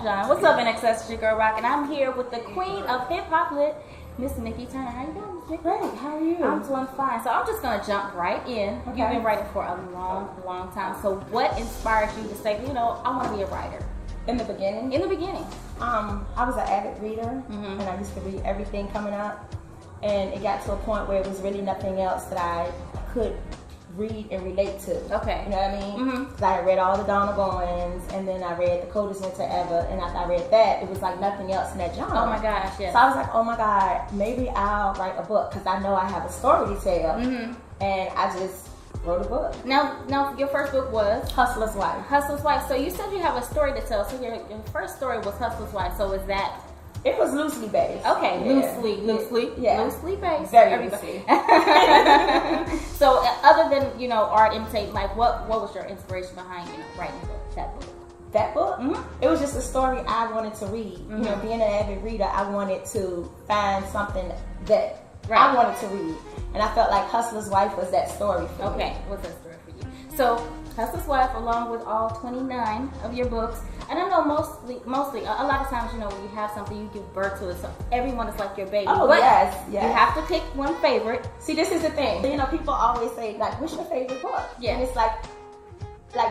John. What's up, NXS? It's your girl Rock, and I'm here with the queen of hip hop lit, Miss Nikki Turner. How you doing, Miss Nikki? Great. How are you? I'm doing fine. So I'm just gonna jump right in. Okay. You've been writing for a long time. So what inspired you to say, you know, I want to be a writer? In the beginning? In the beginning. I was an avid reader, and I used to read everything coming up. And it got to a point where it was really nothing else that I could read and relate to. Okay. You know what I mean? Because I had read all the Donna Goins, and then I read The Coldest Winter Ever, and after I read that, it was like nothing else in that genre. Oh my gosh, yes. So I was like, oh my God, maybe I'll write a book, because I know I have a story to tell. And I just wrote a book. Now, your first book was? Hustler's Wife. Hustler's Wife. So you said you have a story to tell. So your first story was Hustler's Wife. So is that... It was loosely based. Okay, Yeah. loosely based. Very loosely. So other than, you know, art imitate, like what was your inspiration behind, you know, writing that book? That book? It was just a story I wanted to read. You know, being an avid reader, I wanted to find something that I wanted to read. And I felt like Hustler's Wife was that story for me. Okay, what's that story for you? So Hustler's Wife, along with all 29 of your books, and I know mostly, a lot of times, you know, when you have something, you give birth to it, so everyone is like your baby. Oh, but yes. you have to pick one favorite. See, this is the thing. You know, people always say, like, what's your favorite book? Yeah. And it's like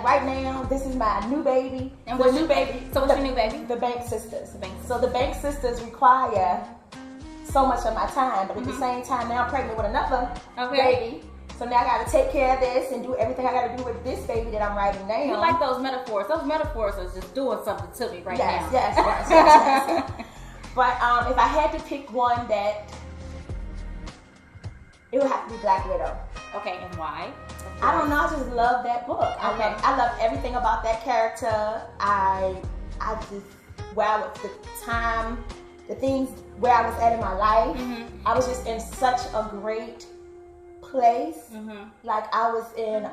right now, this is my new baby. And the what's new baby. So what's your new baby? The Bank Sisters. The Bank Sisters. So the Bank Sisters require so much of my time, but at the same time, now I'm pregnant with another baby. So now I got to take care of this and do everything I got to do with this baby that I'm writing now. You like those metaphors. Those metaphors are just doing something to me right now. Yes. But if I had to pick one, that it would have to be Black Widow. Okay, and why? I don't know. I just love that book. I love everything about that character. I just the time, the things where I was at in my life. I was just in such a great place. Like I was in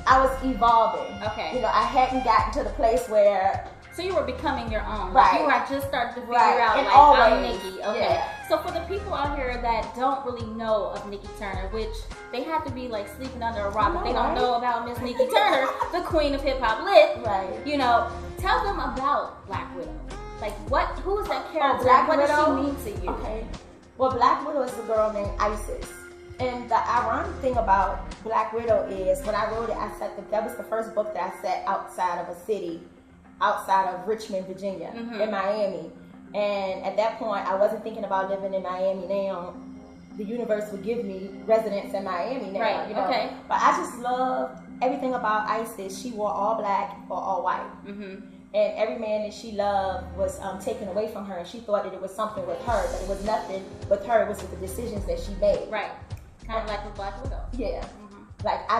I was evolving. Okay. You know, I hadn't gotten to the place where... So you were becoming your own. Right. Like you were just starting to figure out, and like, always. I'm Nikki. Okay. Yeah. So for the people out here that don't really know of Nikki Turner, which they have to be like sleeping under a rock if they don't know about Miss Nikki Turner, the queen of hip hop lit. Right. You know, tell them about Black Widow. Like who is that character? Black what Widow? does she mean to you? Okay. Well, Black Widow is a girl named Isis. And the ironic thing about Black Widow is when I wrote it, that was the first book that I set outside of a city, outside of Richmond, Virginia, in Miami. And at that point, I wasn't thinking about living in Miami now. The universe would give me residence in Miami now. Right, you know? okay. But I just loved everything about Isis. She wore all black or all white. And every man that she loved was taken away from her, and she thought that it was something with her, but it was nothing with her. It was with the decisions that she made. Right. Kind of like with Black Widow. Yeah. Like I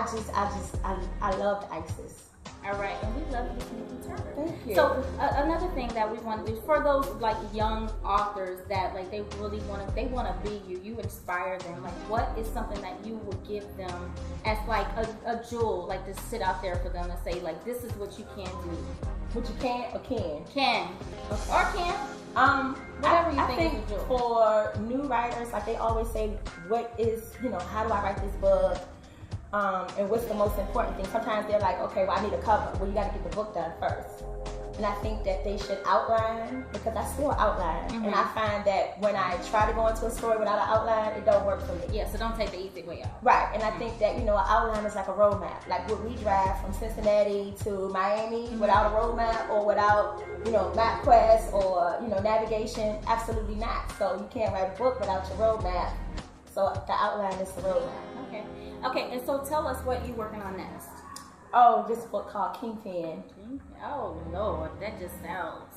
loved Isis. All right, and we love Miss Nikki Turner. Thank you. So another thing that we want to do for those like young authors that like they really want to be you. You inspire them. Like, what is something that you would give them as like a jewel, like to sit out there for them to say like, this is what you can do. What you can or can? Can. Okay. Or can. Whatever you think is a jewel. For new writers, like they always say, what is, you know, how do I write this book? And what's the most important thing? Sometimes they're like, okay, well, I need a cover. Well, you got to get the book done first. And I think that they should outline, because I still outline. And I find that when I try to go into a story without an outline, it don't work for me. Yeah, so don't take the easy way out. Right, and I think that, you know, an outline is like a roadmap. Like, would we drive from Cincinnati to Miami without a roadmap or without, you know, MapQuest or, you know, navigation? Absolutely not. So you can't write a book without your roadmap. So the outline is the roadmap. Okay, and so tell us what you're working on next. Oh, this book called Kingpin. Oh, Lord, that just sounds...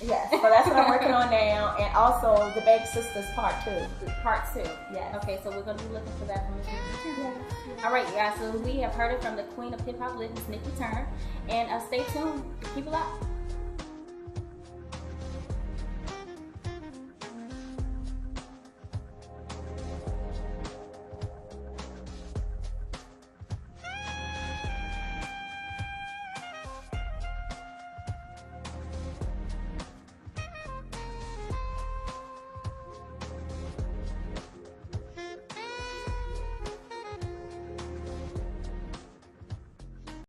Yes, so that's what I'm working on now. And also The Bank Sisters Part 2. Part 2. Yes. Okay, so we're going to be looking for that from Miss Nikki Turner. All right, guys, so we have heard it from the queen of hip-hop lit, Miss Nikki Turner. And stay tuned. Keep it locked.